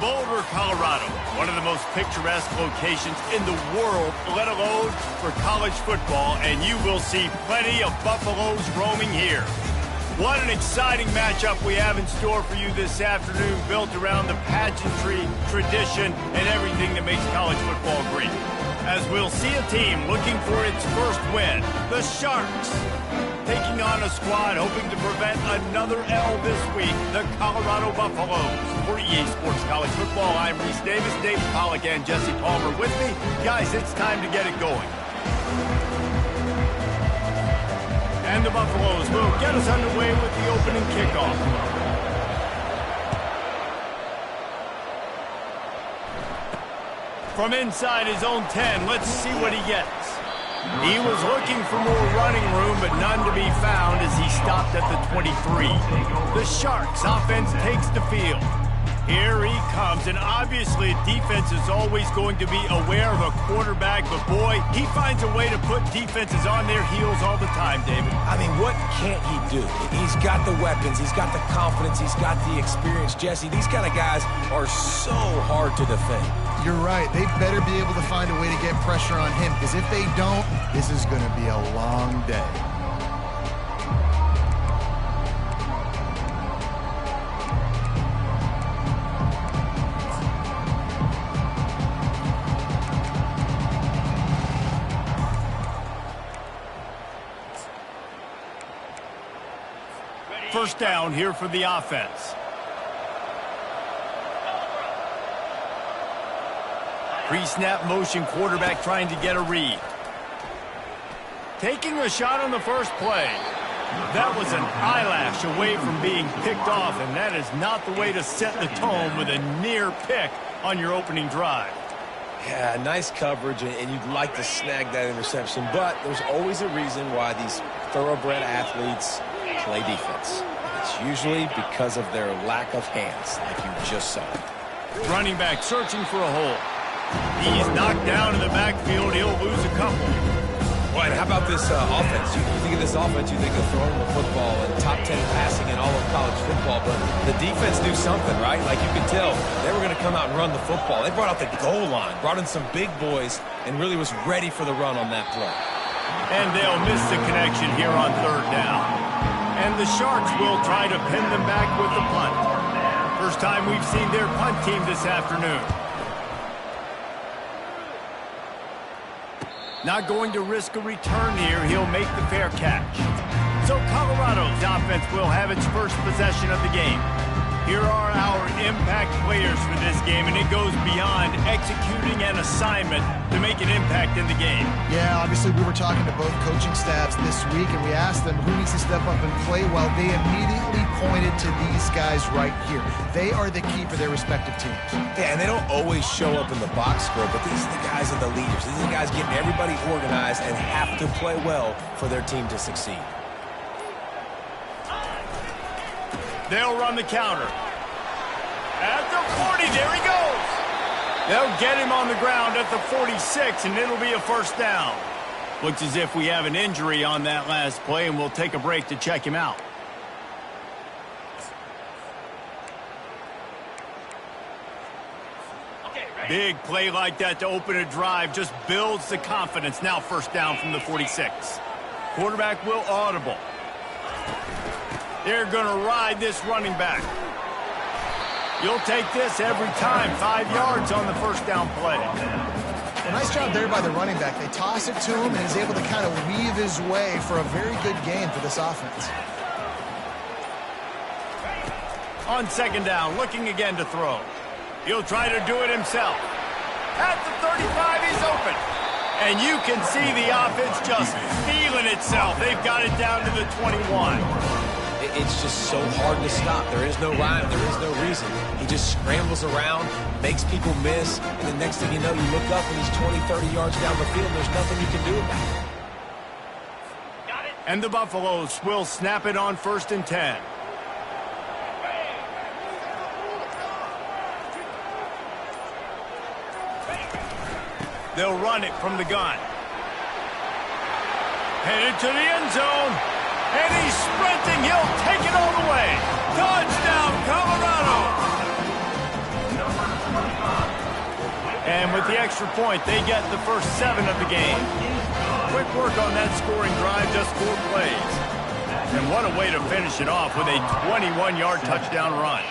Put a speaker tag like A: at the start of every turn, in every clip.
A: Boulder, Colorado, one of the most picturesque locations in the world, let alone for college football, and you will see plenty of Buffaloes roaming here. What an exciting matchup we have in store for you this afternoon, built around the pageantry, tradition, and everything that makes college football great. As we'll see a team looking for its first win, the Sharks, taking on a squad hoping to prevent another L this week, the Colorado Buffaloes. For EA Sports College Football, I'm Reese Davis, David Pollack, and Jesse Palmer with me. Guys, it's time to get it going. And the Buffaloes will get us underway with the opening kickoff. From inside his own 10, let's see what he gets. He was looking for more running room, but none to be found as he stopped at the 23. The Sharks offense takes the field. Here he comes, and obviously defense is always going to be aware of a quarterback, but boy, he finds a way to put defenses on their heels all the time, David.
B: I mean, what can't he do? He's got the weapons, he's got the confidence, he's got the experience. Jesse, these kind of guys are so hard to defend.
C: You're right. They better be able to find a way to get pressure on him, because if they don't, this is going to be a long day.
A: First down here for the offense. Pre-snap motion, quarterback trying to get a read. Taking a shot on the first play. That was an eyelash away from being picked off, and that is not the way to set the tone with a near pick on your opening drive.
B: Yeah, nice coverage, and you'd like to snag that interception, but there's always a reason why these thoroughbred athletes play defense. It's usually because of their lack of hands, like you just saw.
A: Running back searching for a hole. He's knocked down in the backfield. He'll lose a couple.
B: Well, and how about this offense? You think of this offense, you think of throwing the football and top 10 passing in all of college football, but the defense knew something, right? Like you could tell they were going to come out and run the football. They brought out the goal line, brought in some big boys, and really was ready for the run on that play.
A: And they'll miss the connection here on third down. And the Sharks will try to pin them back with the punt. First time we've seen their punt team this afternoon. Not going to risk a return here. He'll make the fair catch. So Colorado's offense will have its first possession of the game. Here are our impact players for this game, and it goes beyond executing an assignment to make an impact in the game.
C: Yeah, obviously we were talking to both coaching staffs this week, and we asked them who needs to step up and play well. They immediately pointed to these guys right here. They are the key for their respective teams.
B: Yeah, and they don't always show up in the box score, but these are the guys and the leaders. These are the guys getting everybody organized and have to play well for their team to succeed.
A: They'll run the counter. At the 40, there he goes. They'll get him on the ground at the 46, and it'll be a first down. Looks as if we have an injury on that last play, and we'll take a break to check him out. Big play like that to open a drive just builds the confidence. Now first down from the 46. Quarterback will audible. They're going to ride this running back. You'll take this every time. 5 yards on the first down play.
C: Well, nice job there by the running back. They toss it to him, and he's able to kind of weave his way for a very good game for this offense.
A: On second down, looking again to throw. He'll try to do it himself. At the 35, he's open. And you can see the offense just feeling itself. They've got it down to the 21.
B: It's just so hard to stop. There is no rhyme. There is no reason. He just scrambles around, makes people miss, and the next thing you know, you look up and he's 20, 30 yards down the field, and there's nothing you can do about it.
A: And the Buffaloes will snap it on 1st and 10. They'll run it from the gun. Headed to the end zone. And he's sprinting. He'll take it all the way. Touchdown, Colorado. the extra point, they get the first 7 of the game. Quick work on that scoring drive, just 4 plays. And what a way to finish it off with a 21-yard touchdown run.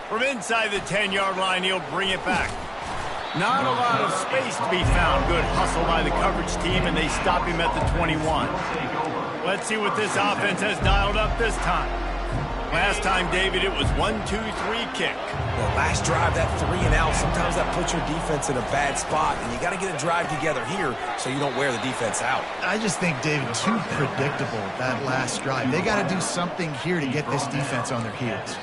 A: From inside the 10-yard line, he'll bring it back. Not a lot of space to be found. Good hustle by the coverage team, and they stop him at the 21. Let's see what this offense has dialed up this time. Last time, David, it was 1-2-3 kick.
B: Well, last drive, that 3 and out, sometimes that puts your defense in a bad spot, and you got to get a drive together here so you don't wear the defense out.
C: I just think, David, too predictable, that last drive. They got to do something here to get this defense on their heels.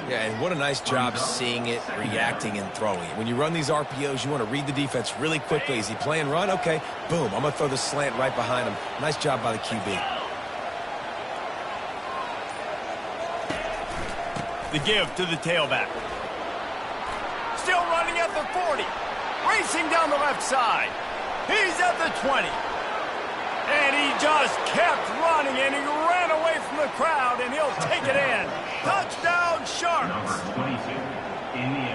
B: Yeah, and what a nice job seeing it, reacting, and throwing it. When you run these RPOs, you want to read the defense really quickly. Is he playing run? Okay, boom, I'm going to throw the slant right behind him. Nice job by the QB.
A: The give to the tailback. Still running at the 40. Racing down the left side. He's at the 20. And he just kept running, and he ran away from the crowd, and he'll take it in. Touchdown, Sharks.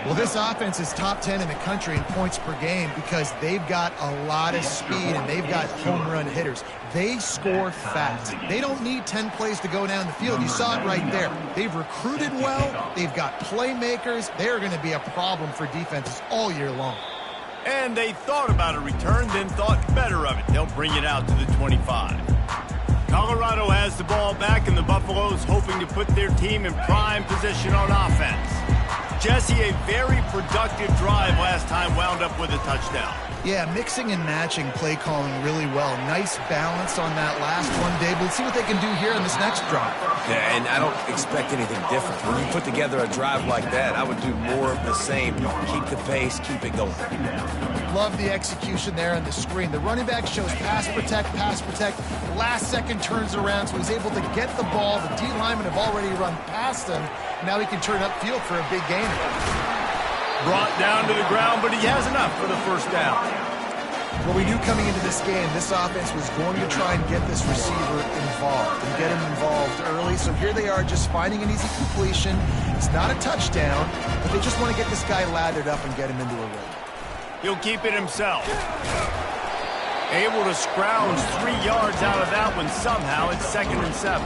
C: Well, this offense is top 10 in the country in points per game because they've got a lot of speed and they've got home run hitters. They score fast. They don't need 10 plays to go down the field. You saw it right there. They've recruited well. They've got playmakers. They're going to be a problem for defenses all year long.
A: And they thought about a return, then thought better of it. They'll bring it out to the 25. Colorado has the ball back, and the Buffaloes hoping to put their team in prime position on offense. Jesse, a very productive drive last time wound up with a touchdown.
C: Yeah, mixing and matching play calling really well. Nice balance on that last one, Dave. Let's see what they can do here on this next drive.
B: Yeah, and I don't expect anything different. When you put together a drive like that, I would do more of the same. Keep the pace, keep it going.
C: Love the execution there on the screen. The running back shows pass protect, pass protect. Last second turns around, so he's able to get the ball. The D linemen have already run past him. Now he can turn upfield for a big gain.
A: Brought down to the ground, but he has enough for the first down.
C: Well, we knew coming into this game, this offense was going to try and get this receiver involved and get him involved early. So here they are just finding an easy completion. It's not a touchdown, but they just want to get this guy lathered up and get him into a rhythm.
A: He'll keep it himself. Able to scrounge 3 yards out of that one somehow. It's 2nd and 7.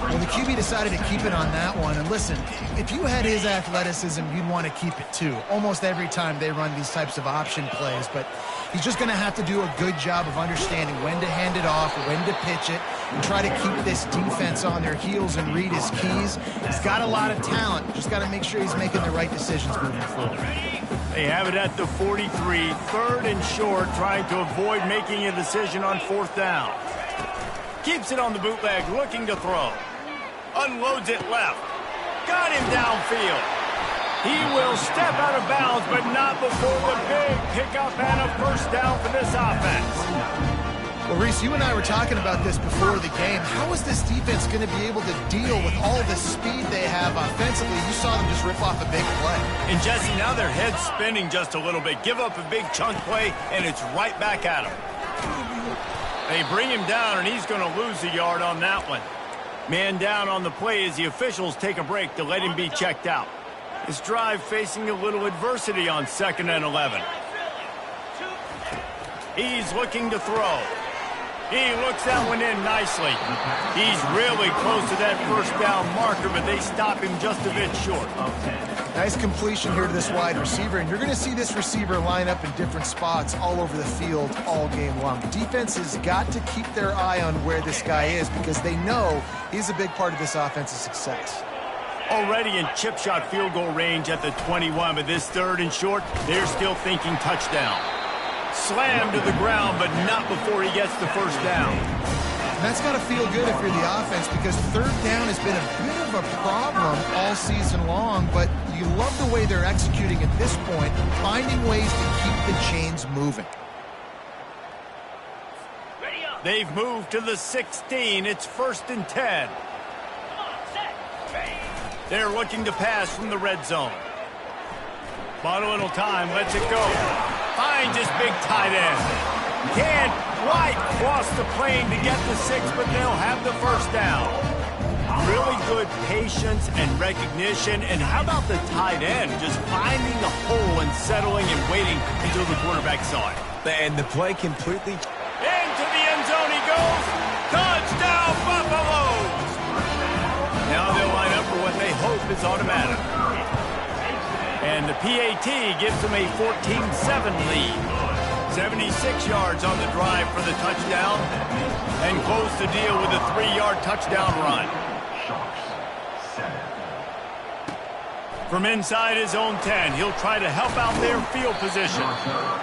C: Well, the QB decided to keep it on that one. And listen, if you had his athleticism, you'd want to keep it too. Almost every time they run these types of option plays. But he's just going to have to do a good job of understanding when to hand it off, when to pitch it, and try to keep this defense on their heels and read his keys. He's got a lot of talent. Just got to make sure he's making the right decisions moving forward.
A: They have it at the 43, 3rd and short, trying to avoid making a decision on 4th down. Keeps it on the bootleg, looking to throw. Unloads it left. Got him downfield. He will step out of bounds, but not before the big pickup and a first down for this offense.
C: Well, Reese, you and I were talking about this before the game. How is this defense going to be able to deal with all the speed they have offensively? You saw them just rip off a big play.
A: And, Jesse, now their head's spinning just a little bit. Give up a big chunk play, and it's right back at him. They bring him down, and he's going to lose a yard on that one. Man down on the play as the officials take a break to let him be checked out. His drive facing a little adversity on 2nd and 11. He's looking to throw. He looks that one in nicely. He's really close to that first down marker, but they stop him just a bit short.
C: Nice completion here to this wide receiver, and you're going to see this receiver line up in different spots all over the field all game long. Defense has got to keep their eye on where this guy is because they know he's a big part of this offense's success.
A: Already in chip shot field goal range at the 21, but this 3rd and short, they're still thinking touchdown. Slammed to the ground, but not before he gets the first down.
C: And that's got to feel good if you're the offense because 3rd down has been a bit of a problem all season long, but you love the way they're executing at this point, finding ways to keep the chains moving.
A: They've moved to the 16. It's 1st and 10. They're looking to pass from the red zone. Bought a little time, lets it go. Finds his big tight end. Can't quite cross the plane to get the 6, but they'll have the first down. Really good good patience and recognition. And how about the tight end just finding the hole and settling and waiting until the quarterback saw it.
B: And the play completely...
A: Into the end zone he goes. Touchdown, Buffaloes! Now they'll line up for what they hope is automatic. And the PAT gives them a 14-7 lead. 76 yards on the drive for the touchdown. And close the deal with a 3-yard touchdown run. From inside his own 10, he'll try to help out their field position.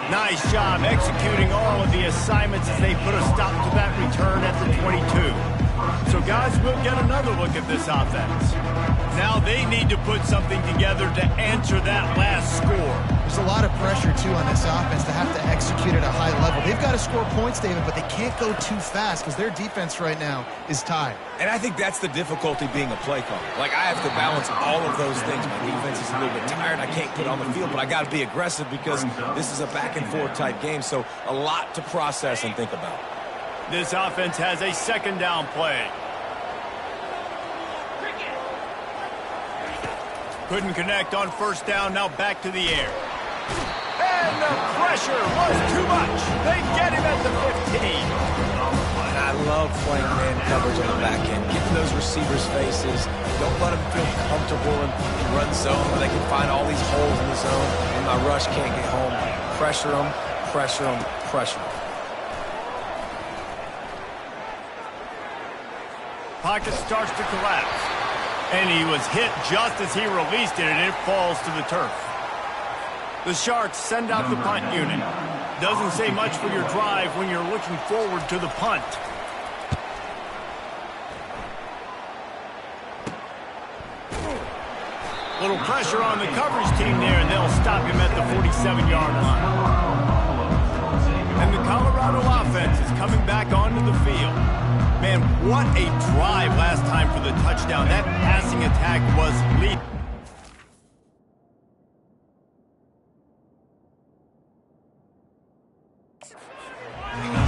A: Nice job executing all of the assignments as they put a stop to that return at the 22. So guys, we'll get another look at this offense. Now they need to put something together to answer that last score.
C: There's a lot of pressure, too, on this offense to have to execute at a high level. They've got to score points, David, but they can't go too fast because their defense right now is tied.
B: And I think that's the difficulty being a play caller. Like, I have to balance all of those things. My defense is a little bit tired. I can't put on the field, but I got to be aggressive because this is a back-and-forth type game, so a lot to process and think about.
A: This offense has a second down play. Couldn't connect on first down, now back to the air. And the pressure was too much. They get him at the 15.
B: And I love playing man coverage on the back end. Get to those receivers' faces. Don't let them feel comfortable in run zone where they can find all these holes in the zone and my rush can't get home. Pressure them, pressure them, pressure them.
A: Pocket starts to collapse. And he was hit just as he released it, and it falls to the turf. The Sharks send out the punt unit. Doesn't say much for your drive when you're looking forward to the punt. Little pressure on the coverage team there, and they'll stop him at the 47-yard line. And the Colorado offense is coming back onto the field. Man, what a drive last time for the touchdown. That passing attack was lethal.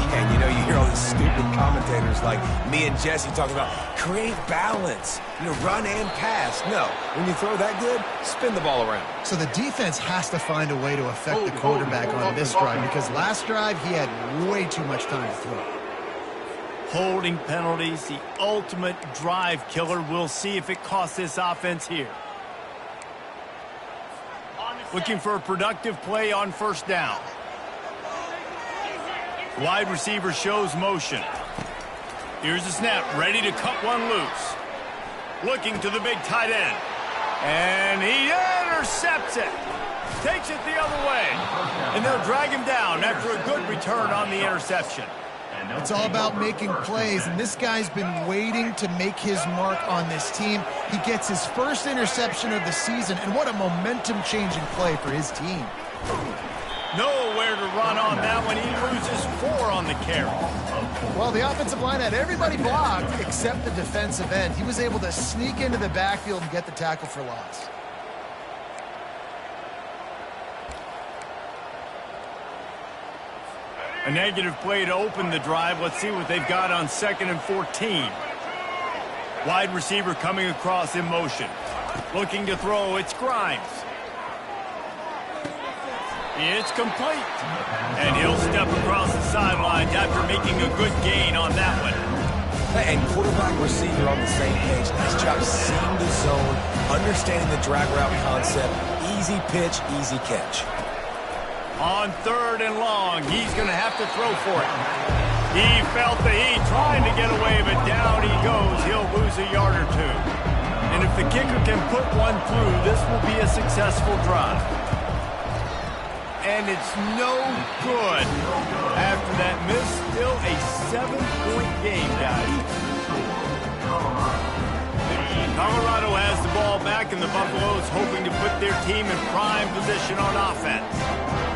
B: Yeah, you know, you hear all these stupid commentators like me and Jesse talking about create balance, you know, run and pass. No, when you throw that good, spin the ball around.
C: So the defense has to find a way to affect the quarterback on this drive because last drive he had way too much time to throw.
A: Holding penalties, the ultimate drive killer. We'll see if it costs this offense here. Looking for a productive play on first down. Wide receiver shows motion. Here's the snap, ready to cut one loose. Looking to the big tight end. And he intercepts it. Takes it the other way. And they'll drag him down after a good return on the interception.
C: It's all about making plays, and this guy's been waiting to make his mark on this team. He gets his first interception of the season, and what a momentum-changing play for his team.
A: Nowhere to run on that one. He loses 4 on the carry.
C: Well, the offensive line had everybody blocked except the defensive end. He was able to sneak into the backfield and get the tackle for loss.
A: A negative play to open the drive. Let's see what they've got on 2nd and 14. Wide receiver coming across in motion. Looking to throw, it's Grimes. It's complete. And he'll step across the sidelines after making a good gain on that one.
B: And quarterback receiver on the same page. Nice job seeing the zone, understanding the drag route concept. Easy pitch, easy catch.
A: On 3rd and long, he's going to have to throw for it. He felt the heat, trying to get away, but down he goes. He'll lose a yard or 2. And if the kicker can put one through, this will be a successful drive. And it's no good. After that miss, still a 7-point game, guys. Colorado has the ball back, and the Buffaloes hoping to put their team in prime position on offense.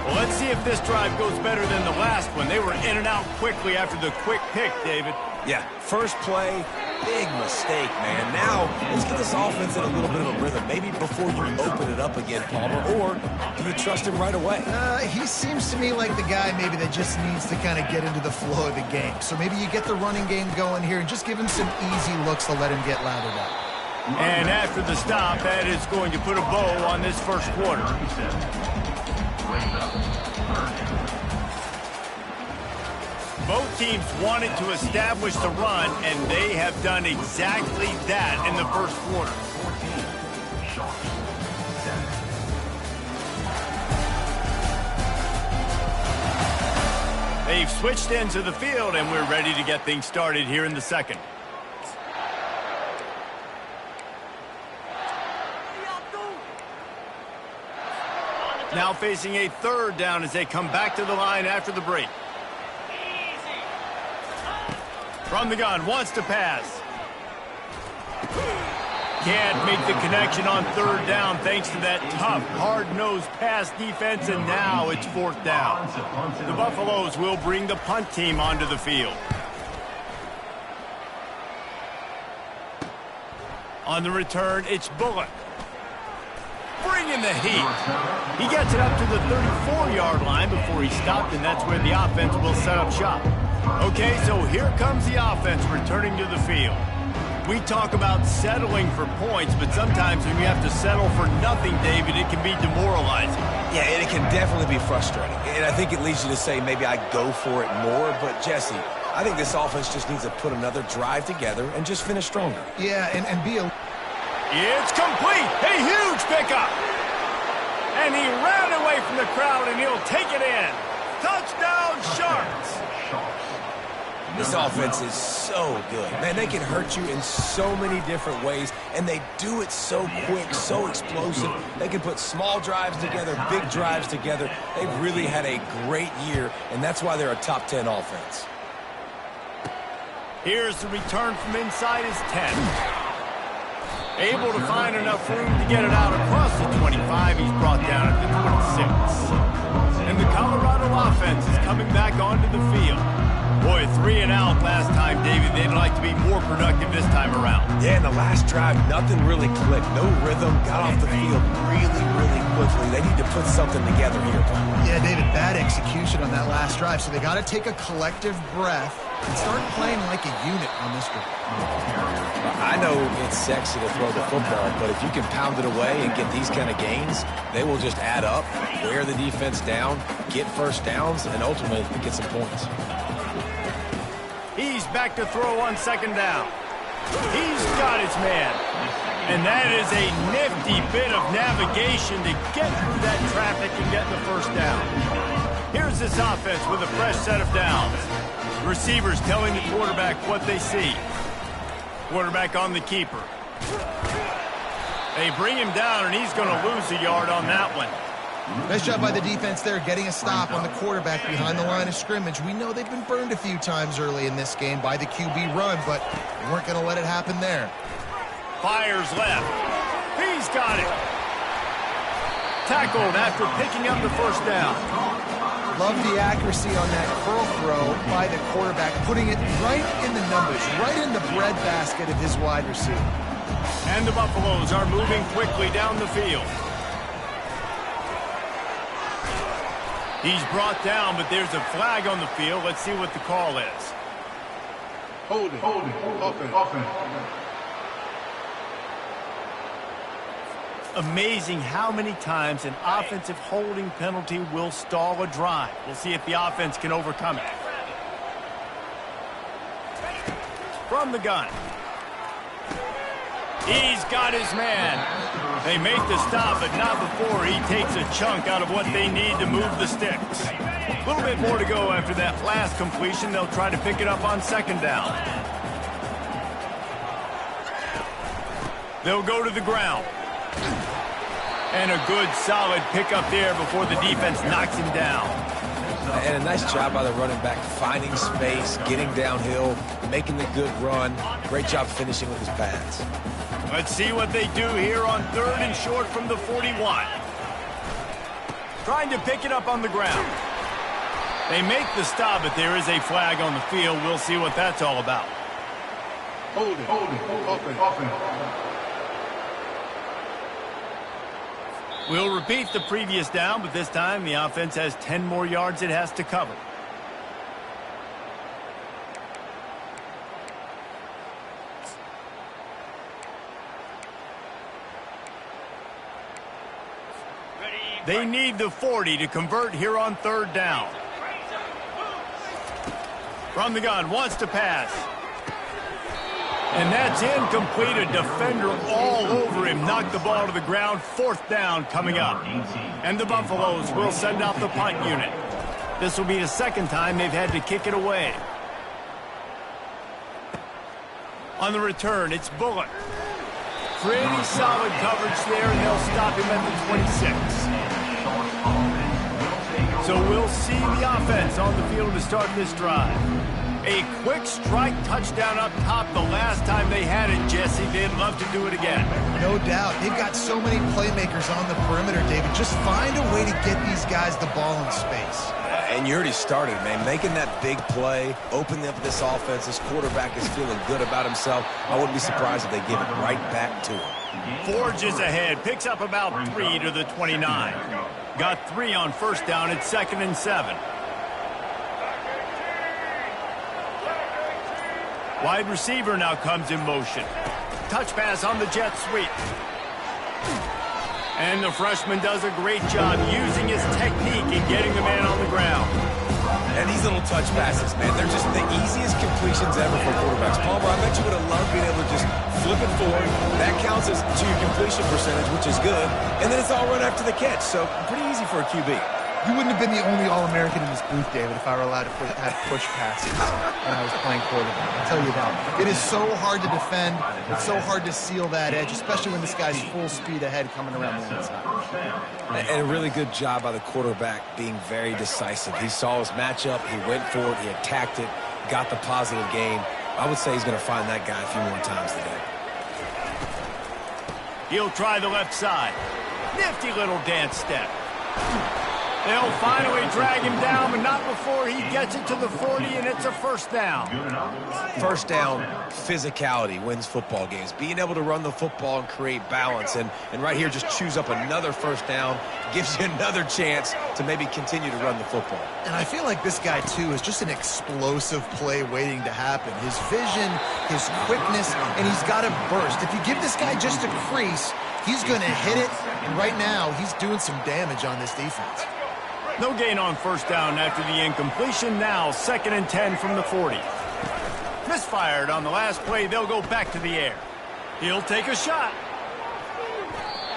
A: Well, let's see if this drive goes better than the last one. They were in and out quickly after the quick pick, David.
B: Yeah, first play, big mistake, man. Now, let's get this offense in a little bit of a rhythm. Maybe before you open it up again, Palmer, or do you trust him right away?
C: He seems to me like the guy maybe that just needs to kind of get into the flow of the game. So maybe you get the running game going here and just give him some easy looks to let him get lathered up.
A: And after the stop, that is going to put a bow on this first quarter. Both teams wanted to establish the run, and they have done exactly that in the first quarter. They've switched into the field, and we're ready to get things started here in the second. Now facing a third down as they come back to the line after the break. From the gun, wants to pass. Can't make the connection on third down thanks to that tough, hard-nosed pass defense, and now it's fourth down. The Buffaloes will bring the punt team onto the field. On the return, it's Bullock. Bringing the heat. He gets it up to the 34-yard line before he stopped, and that's where the offense will set up shop. Okay, so here comes the offense returning to the field. We talk about settling for points, but sometimes when you have to settle for nothing, David, it can be demoralizing.
B: Yeah, and it can definitely be frustrating. And I think it leads you to say maybe I go for it more. But, Jesse, I think this offense just needs to put another drive together and just finish stronger.
C: Yeah, and be a...
A: It's complete. A huge pickup. And he ran away from the crowd, and he'll take it in. Touchdown, Sharks.
B: This offense is so good. Man, they can hurt you in so many different ways, and they do it so quick, so explosive. They can put small drives together, big drives together. They've really had a great year, and that's why they're a top 10 offense.
A: Here's the return from inside his 10. Able to find enough room to get it out across the 25. He's brought down at the 26. And the Colorado offense is coming back onto the field. Boy, 3 and out last time, David. They'd like to be more productive this time around.
B: Yeah, in the last drive, nothing really clicked. No rhythm, got off the field really, really quickly. They need to put something together here, Paul.
C: Yeah, David, bad execution on that last drive, so they got to take a collective breath and start playing like a unit on this one.
B: I know it's sexy to throw the football, but if you can pound it away and get these kind of gains, they will just add up, wear the defense down, get first downs, and ultimately get some points.
A: He's back to throw on second down. He's got his man. And that is a nifty bit of navigation to get through that traffic and get the first down. Here's this offense with a fresh set of downs. Receivers telling the quarterback what they see. Quarterback on the keeper. They bring him down, and he's going to lose a yard on that one.
C: Nice job by the defense there, getting a stop on the quarterback behind the line of scrimmage. We know they've been burned a few times early in this game by the QB run, but they weren't going to let it happen there.
A: Fires left. He's got it. Tackled after picking up the first down.
C: Love the accuracy on that curl throw by the quarterback, putting it right in the numbers, right in the breadbasket of his wide receiver.
A: And the Buffaloes are moving quickly down the field. He's brought down, but there's a flag on the field. Let's see what the call is.
D: Holding. Offense.
A: Amazing how many times an offensive holding penalty will stall a drive. We'll see if the offense can overcome it. From the gun. He's got his man. They make the stop, but not before he takes a chunk out of what they need to move the sticks. A little bit more to go after that last completion. They'll try to pick it up on second down. They'll go to the ground. And a good, solid pickup there before the defense knocks him down.
B: And a nice job by the running back, finding space, getting downhill, making the good run. Great job finishing with his pads.
A: Let's see what they do here on third and short from the 41. Trying to pick it up on the ground. They make the stop, but there is a flag on the field. We'll see what that's all about.
D: Holding. Offense.
A: We'll repeat the previous down, but this time the offense has 10 more yards it has to cover. They need the 40 to convert here on third down. From the gun, wants to pass. And that's incomplete. A defender all over him. Knocked the ball to the ground. Fourth down coming up. And the Buffaloes will send out the punt unit. This will be the second time they've had to kick it away. On the return, it's Bullock. Pretty solid coverage there, and they'll stop him at the 26. So we'll see the offense on the field to start this drive. A quick strike touchdown up top the last time they had it, Jesse. They'd love to do it again.
C: No doubt. They've got so many playmakers on the perimeter, David. Just find a way to get these guys the ball in space.
B: And you already started, man. Making that big play, opening up this offense. This quarterback is feeling good about himself. I wouldn't be surprised if they give it right back to him.
A: Forges ahead. Picks up about 3 to the 29. Got 3 on first down. It's 2nd and 7. Wide receiver now comes in motion. Touch pass on the jet sweep. And the freshman does a great job using his technique and getting the man on the ground.
B: And these little touch passes, man, they're just the easiest completions ever for quarterbacks. Palmer, I bet you would have loved being able to just flip it forward. That counts as to your completion percentage, which is good. And then it's all run after the catch, so pretty easy for a QB.
C: You wouldn't have been the only All-American in this booth, David, if I were allowed to have push passes when I was playing quarterback. I'll tell you that. It is so hard to defend. It's so hard to seal that edge, especially when this guy's full speed ahead coming around the inside.
B: And a really good job by the quarterback being very decisive. He saw his matchup. He went for it. He attacked it. Got the positive gain. I would say he's going to find that guy a few more times today.
A: He'll try the left side. Nifty little dance step. They'll finally drag him down, but not before he gets it to the 40, and it's a first down.
B: First down, physicality wins football games. Being able to run the football and create balance. And right here, just choose up another first down. Gives you another chance to maybe continue to run the football.
C: And I feel like this guy, too, is just an explosive play waiting to happen. His vision, his quickness, and he's got a burst. If you give this guy just a crease, he's going to hit it. And right now, he's doing some damage on this defense.
A: No gain on first down after the incompletion. Now 2nd and 10 from the 40. Misfired on the last play. They'll go back to the air. He'll take a shot.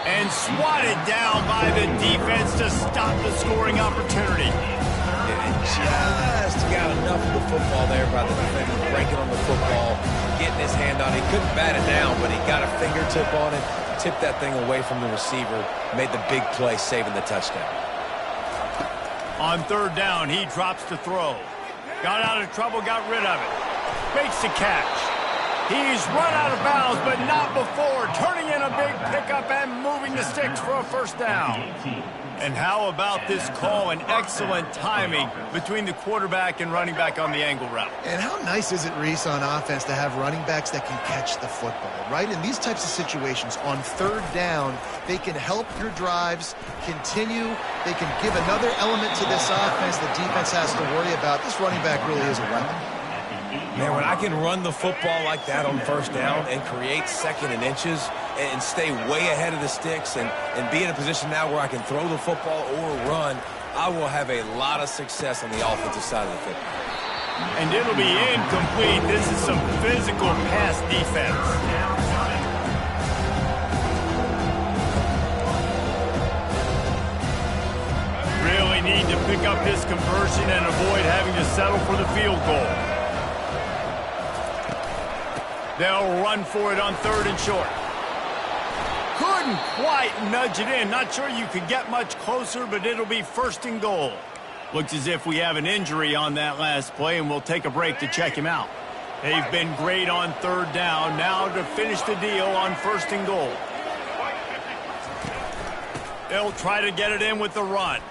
A: And swatted down by the defense to stop the scoring opportunity.
B: Just got enough of the football there by the defender, breaking on the football, getting his hand on it. He couldn't bat it down, but he got a fingertip on it, tipped that thing away from the receiver, made the big play, saving the touchdown.
A: On third down, he drops to throw. Got out of trouble, got rid of it. Makes the catch. He's run out of bounds, but not before. Turning in a big pickup and moving the sticks for a first down. And how about this call and excellent timing between the quarterback and running back on the angle route.
C: And how nice is it, Reese, on offense to have running backs that can catch the football, right? In these types of situations, on third down, they can help your drives continue. They can give another element to this offense the defense has to worry about. This running back really is a weapon.
B: Man, when I can run the football like that on first down and create 2nd and inches and stay way ahead of the sticks and be in a position now where I can throw the football or run, I will have a lot of success on the offensive side of the football.
A: And it'll be incomplete. This is some physical pass defense. Really need to pick up this conversion and avoid having to settle for the field goal. They'll run for it on 3rd and short. Couldn't quite nudge it in. Not sure you could get much closer, but it'll be 1st and goal. Looks as if we have an injury on that last play, and we'll take a break to check him out. They've been great on third down. Now to finish the deal on 1st and goal. They'll try to get it in with the run.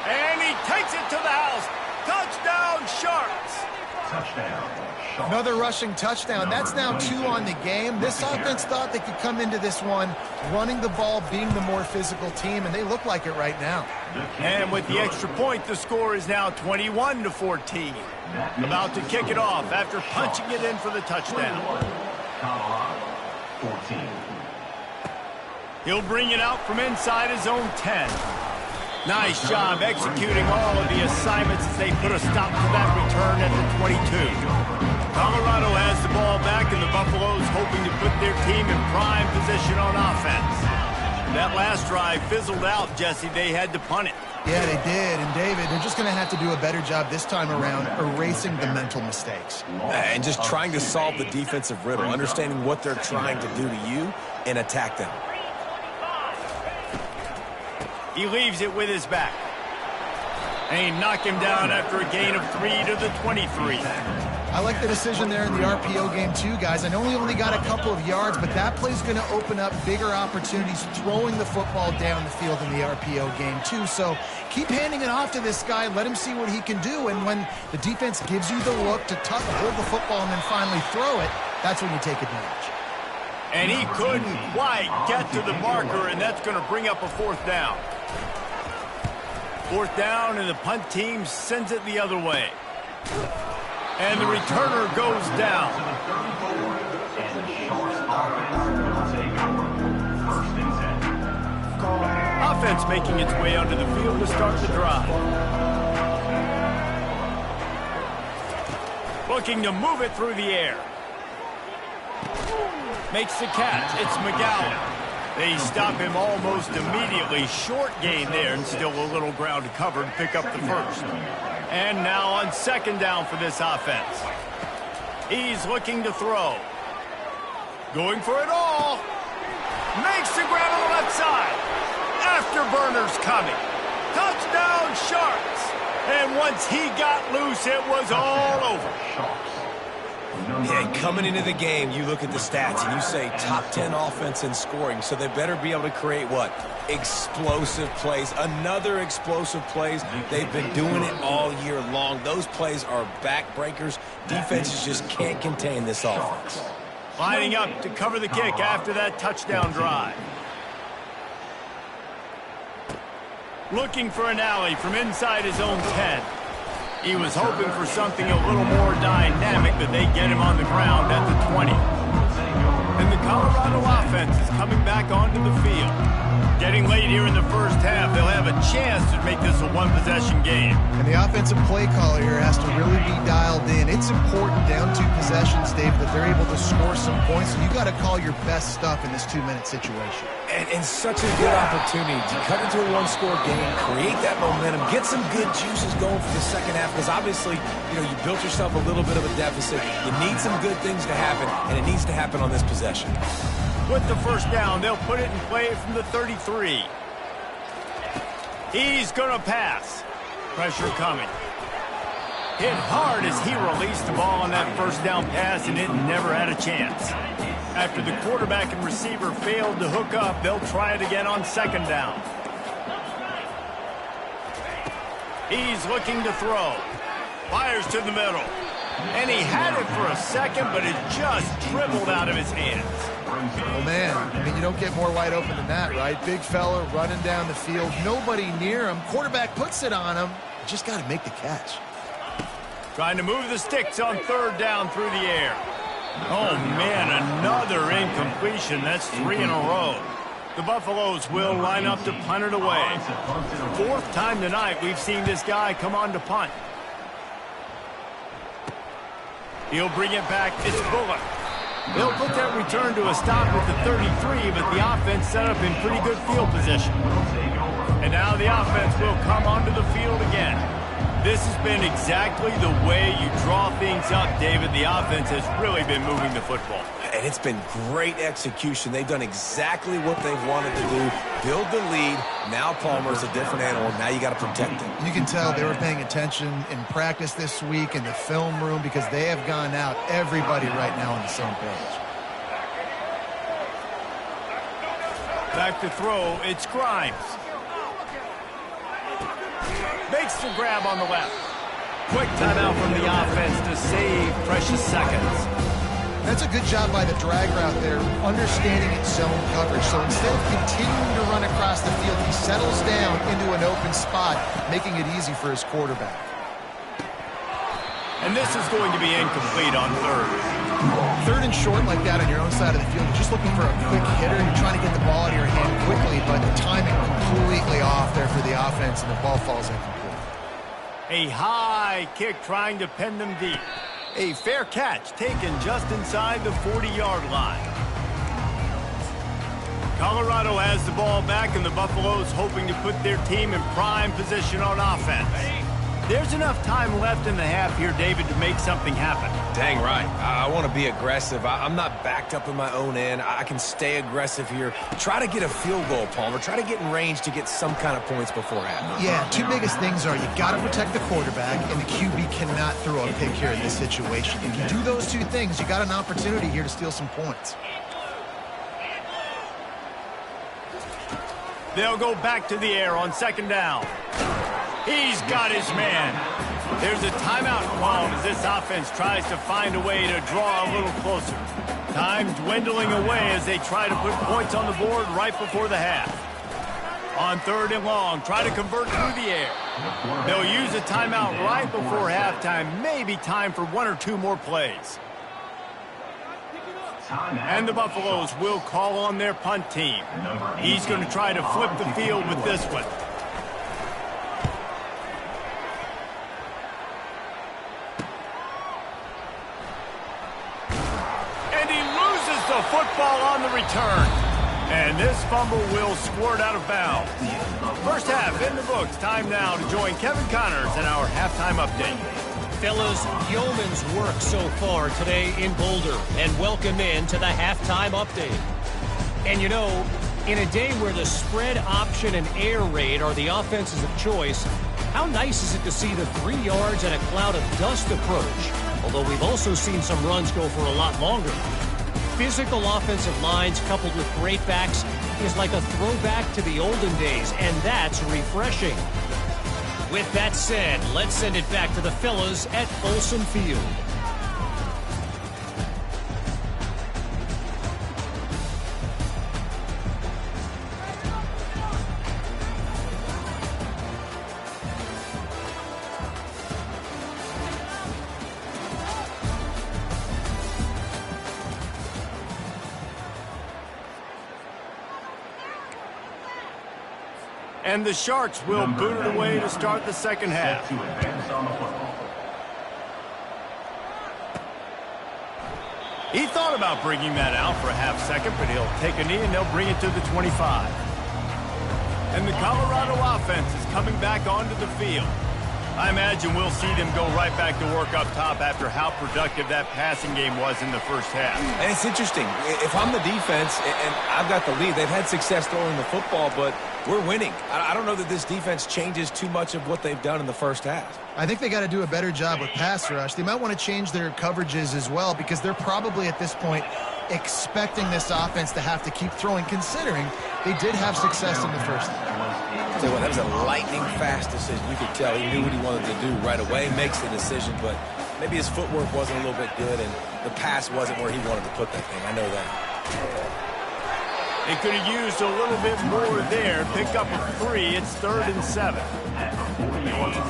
A: And he takes it to the house. Touchdown, Sharks.
D: Touchdown.
C: Another rushing touchdown. That's now 2 on the game. This offense thought they could come into this one running the ball, being the more physical team, and they look like it right now.
A: And with the extra point, the score is now 21-14. About to kick it off after punching it in for the touchdown. He'll bring it out from inside his own 10. Nice job executing all of the assignments as they put a stop to that return at the 22. Colorado has the ball back, and the Buffaloes hoping to put their team in prime position on offense. That last drive fizzled out, Jesse. They had to punt it.
C: Yeah, they did. And, David, they're just going to have to do a better job this time around erasing the mental mistakes.
B: And just trying to solve the defensive riddle, understanding what they're trying to do to you and attack them.
A: He leaves it with his back. And he knocked him down after a gain of 3 to the 23.
C: I like the decision there in the RPO game too, guys. I know he only got a couple of yards, but that play's going to open up bigger opportunities throwing the football down the field in the RPO game too. So keep handing it off to this guy. Let him see what he can do. And when the defense gives you the look to hold the football and then finally throw it, that's when you take advantage.
A: And he couldn't quite get to the marker, and that's going to bring up a 4th down. 4th down, and the punt team sends it the other way. And the returner goes down. Offense making its way onto the field to start the drive. Looking to move it through the air. Makes the catch. It's McGowan. They stop him almost immediately. Short gain there, and still a little ground to cover to pick up the first. And now on 2nd down for this offense. He's looking to throw. Going for it all. Makes the grab on the left side. Afterburner's coming. Touchdown Sharks. And once he got loose, it was all over.
B: Yeah, coming into the game, you look at the stats and you say top 10 offense in scoring, so they better be able to create what? Explosive plays. Another explosive plays. They've been doing it all year long. Those plays are backbreakers. Defenses just can't contain this offense.
A: Lining up to cover the kick after that touchdown drive. Looking for an alley from inside his own 10. He was hoping for something a little more dynamic, but they get him on the ground at the 20. And the Colorado offense is coming back onto the field. Getting late here in the first half, they'll have a chance to make this a one-possession game.
C: And the offensive play caller here has to really be dialed in. It's important down to possessions, Dave, that they're able to score some points. So you got to call your best stuff in this 2-minute situation.
B: And such a good opportunity to cut into a one-score game, create that momentum, get some good juices going for the second half, because obviously, you built yourself a little bit of a deficit. You need some good things to happen, and it needs to happen on this possession.
A: With the first down, they'll put it in play from the 33. He's going to pass. Pressure coming. Hit hard as he released the ball on that first down pass, and it never had a chance. After the quarterback and receiver failed to hook up, they'll try it again on 2nd down. He's looking to throw. Fires to the middle. And he had it for a second, but it just dribbled out of his hands.
C: Oh, man, I mean, you don't get more wide open than that, right? Big fella running down the field, nobody near him. Quarterback puts it on him. Just got to make the catch.
A: Trying to move the sticks on 3rd down through the air. Oh, man, another incompletion. That's 3 in a row. The Buffaloes will line up to punt it away. 4th time tonight we've seen this guy come on to punt. He'll bring it back. It's Bullock. They'll put that return to a stop at the 33, but the offense set up in pretty good field position. And now the offense will come onto the field again. This has been exactly the way you draw things up, David. The offense has really been moving the football.
B: And it's been great execution. They've done exactly what they've wanted to do. Build the lead. Now Palmer's a different animal. Now you got to protect him.
C: You can tell they were paying attention in practice this week in the film room, because they have gone out, everybody right now on the same page.
A: Back to throw. It's Grimes. Makes the grab on the left. Quick timeout from the offense to save precious seconds.
C: That's a good job by the drag route there, understanding its zone coverage. So instead of continuing to run across the field, he settles down into an open spot, making it easy for his quarterback.
A: And this is going to be incomplete on 3rd.
C: Third and short like that on your own side of the field, you're just looking for a quick hitter. You're trying to get the ball out of your hand quickly, but the timing completely off there for the offense, and the ball falls incomplete.
A: A high kick trying to pin them deep. A fair catch taken just inside the 40-yard line. Colorado has the ball back, and the Buffaloes hoping to put their team in prime position on offense. There's enough time left in the half here, David, to make something happen.
B: Dang right. I want to be aggressive. I'm not backed up in my own end. I can stay aggressive here. Try to get a field goal, Palmer. Try to get in range to get some kind of points before half.
C: Yeah, two biggest things are you got to protect the quarterback, and the QB cannot throw a pick here in this situation. If you do those two things, you got an opportunity here to steal some points.
A: They'll go back to the air on second down. He's got his man. There's a timeout called as this offense tries to find a way to draw a little closer. Time dwindling away as they try to put points on the board right before the half. On third and long, try to convert through the air. They'll use a timeout right before halftime. Maybe time for one or two more plays. And the Buffaloes will call on their punt team. He's going to try to flip the field with this one. And he loses the football on the return. And this fumble will squirt out of bounds. First half in the books. Time now to join Kevin Connors in our halftime update.
E: Fellas, yeoman's work so far today in Boulder, and welcome in to the halftime update. And you know, in a day where the spread option and air raid are the offenses of choice, how nice is it to see the 3 yards and a cloud of dust approach? Although we've also seen some runs go for a lot longer. Physical offensive lines coupled with great backs is like a throwback to the olden days, and that's refreshing. With that said, let's send it back to the fellas at Folsom Field.
A: And the Sharks will boot it away to start the second half. He thought about bringing that out for a half second, but he'll take a knee and they'll bring it to the 25. And the Colorado offense is coming back onto the field. I imagine we'll see them go right back to work up top after how productive that passing game was in the first half.
B: And it's interesting. If I'm the defense and I've got the lead, they've had success throwing the football, but we're winning. I don't know that this defense changes too much of what they've done in the first half.
C: I think they got to do a better job with pass rush. They might want to change their coverages as well, because they're probably at this point expecting this offense to have to keep throwing, considering they did have success in the first half.
B: Tell you what, that was a lightning-fast decision. You could tell he knew what he wanted to do right away, makes the decision, but maybe his footwork wasn't a little bit good, and the pass wasn't where he wanted to put that thing. I know that.
A: They could have used a little bit more there. Pick up a 3. It's 3rd and 7.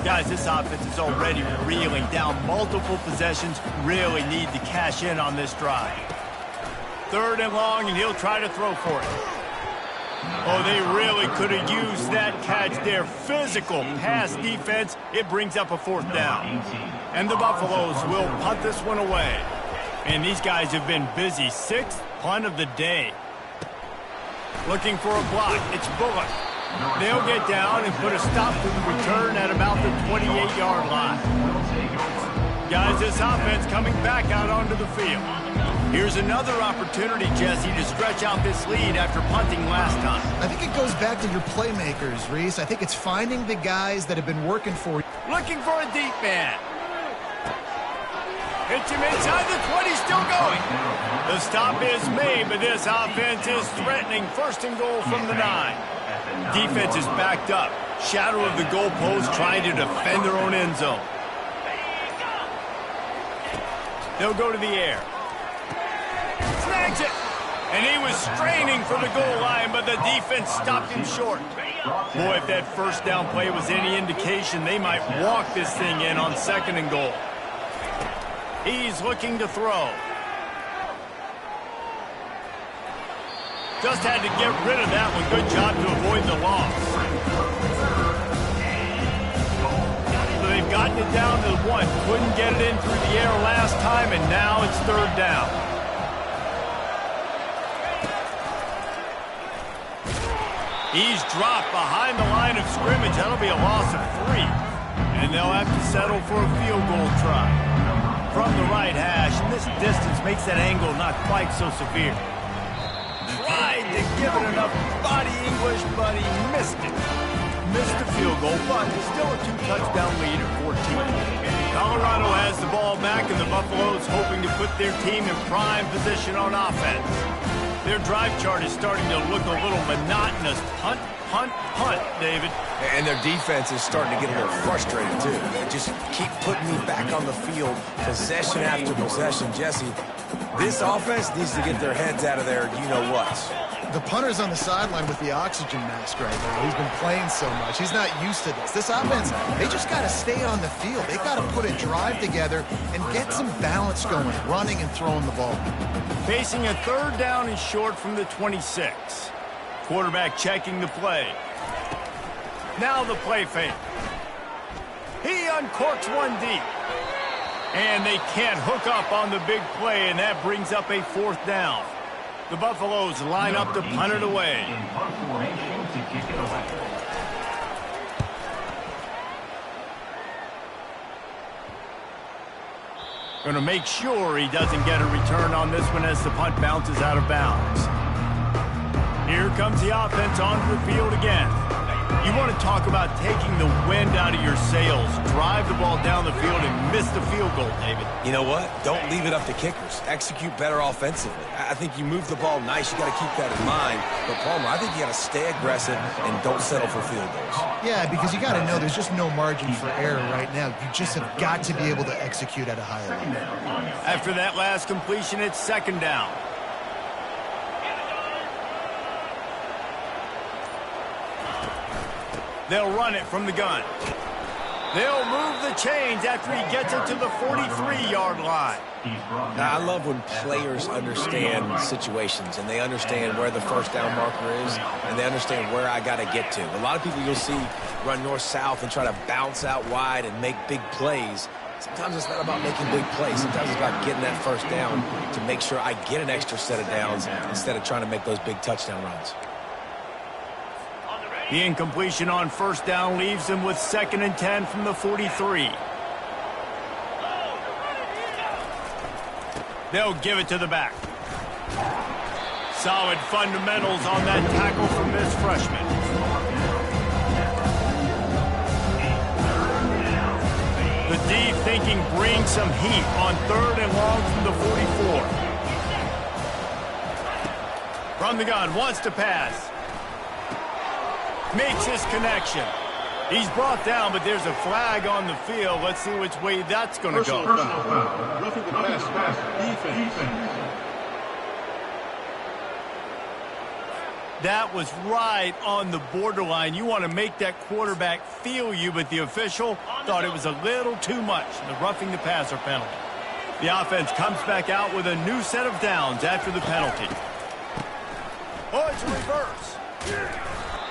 A: Guys, this offense is already reeling down multiple possessions. Really need to cash in on this drive. 3rd and long, and he'll try to throw for it. Oh, they really could have used that catch there. Physical pass defense. It brings up a 4th down. And the Buffaloes will punt this one away. And these guys have been busy. 6th punt of the day. Looking for a block. It's Bullock. They'll get down and put a stop to the return at about the 28-yard line. Guys, this offense coming back out onto the field. Here's another opportunity, Jesse, to stretch out this lead after punting last time.
C: I think it goes back to your playmakers, Reese. I think it's finding the guys that have been working for you.
A: Looking for a deep man. Hits him inside the 20, still going. The stop is made, but this offense is threatening. 1st and goal from the 9. Defense is backed up. Shadow of the goalpost trying to defend their own end zone. They'll go to the air. Snags it. And he was straining for the goal line, but the defense stopped him short. Boy, if that 1st down play was any indication, they might walk this thing in on 2nd and goal. He's looking to throw. Just had to get rid of that one. Good job to avoid the loss. So they've gotten it down to the 1. Couldn't get it in through the air last time, and now it's 3rd down. He's dropped behind the line of scrimmage. That'll be a loss of 3. And they'll have to settle for a field goal try. From the right hash, and this distance makes that angle not quite so severe. Tried to give it enough body English, but he missed it. Missed the field goal, but still a 2-touchdown lead at 14. Colorado has the ball back, and the Buffaloes hoping to put their team in prime position on offense. Their drive chart is starting to look a little monotonous. Punt, punt, punt, David.
B: And their defense is starting to get a little frustrated, too. They just keep putting me back on the field, possession after possession. Jesse, this offense needs to get their heads out of there, you-know-what.
C: The punter's on the sideline with the oxygen mask right now. He's been playing so much. He's not used to this. This offense, they just got to stay on the field. They got to put a drive together and get some balance going, running and throwing the ball.
A: Facing a 3rd down and short from the 26. Quarterback checking the play. Now the play fake. He uncorks one deep. And they can't hook up on the big play, and that brings up a 4th down. The Buffaloes line up to punt it away. Going to make sure he doesn't get a return on this one as the punt bounces out of bounds. Here comes the offense onto the field again. You want to talk about taking the wind out of your sails. Drive the ball down the field and miss the field goal, David.
B: You know what? Don't leave it up to kickers. Execute better offensively. I think you move the ball nice. You got to keep that in mind. But, Palmer, I think you got to stay aggressive and don't settle for field goals.
C: Yeah, because you got to know there's just no margin for error right now. You just have got to be able to execute at a higher level.
A: After that last completion, it's 2nd down. They'll run it from the gun. They'll move the chains after he gets it to the 43-yard line.
B: Now, I love when players understand situations and they understand where the 1st down marker is and they understand where I got to get to. A lot of people you'll see run north-south and try to bounce out wide and make big plays. Sometimes it's not about making big plays. Sometimes it's about getting that 1st down to make sure I get an extra set of downs instead of trying to make those big touchdown runs.
A: The incompletion on 1st down leaves him with 2nd and 10 from the 43. They'll give it to the back. Solid fundamentals on that tackle from this freshman. The D thinking bring some heat on 3rd and long from the 44. From the gun, wants to pass. Makes his connection. He's brought down, but there's a flag on the field. Let's see which way that's going to go.
D: Personal foul. Roughing the pass. Defense.
A: That was right on the borderline. You want to make that quarterback feel you, but the official thought it was a little too much. The roughing the passer penalty. The offense comes back out with a new set of downs after the penalty. Oh, it's a reverse.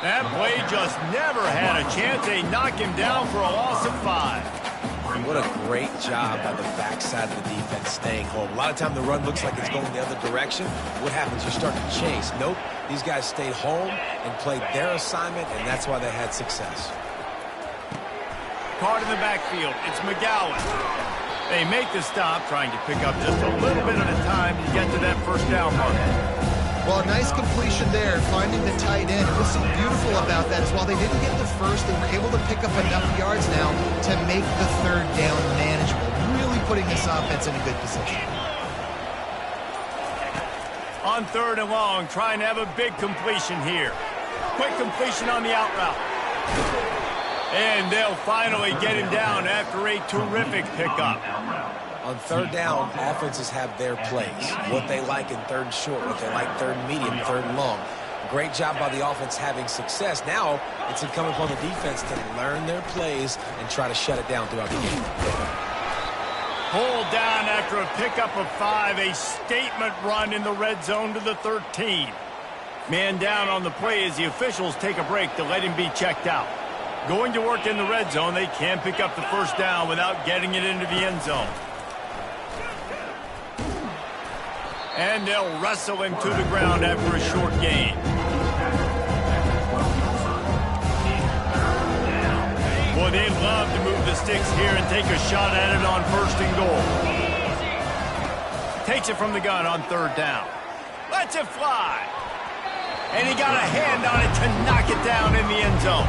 A: That play just never had a chance. They knock him down for a loss of 5.
B: What a great job by the backside of the defense staying home. A lot of time the run looks like it's going the other direction. What happens? You start to chase. Nope. These guys stayed home and played their assignment, and that's why they had success.
A: Card in the backfield. It's McGowan. They make the stop, trying to pick up just a little bit at a time to get to that 1st down mark.
C: Well, nice completion there, finding the tight end. What's so beautiful about that is while they didn't get the first, they were able to pick up enough yards now to make the 3rd down manageable, really putting this offense in a good position.
A: On 3rd and long, trying to have a big completion here. Quick completion on the out route. And they'll finally get him down after a terrific pickup.
B: On 3rd down, offenses have their plays. What they like in 3rd and short, what they like 3rd and medium, 3rd and long. Great job by the offense having success. Now, it's incumbent upon the defense to learn their plays and try to shut it down throughout the game.
A: Pulled down after a pickup of 5, a statement run in the red zone to the 13. Man down on the play as the officials take a break to let him be checked out. Going to work in the red zone, they can pick up the first down without getting it into the end zone. And they'll wrestle him to the ground after a short gain. Boy, they'd love to move the sticks here and take a shot at it on 1st and goal. Takes it from the gun on 3rd down. Lets it fly. And he got a hand on it to knock it down in the end zone.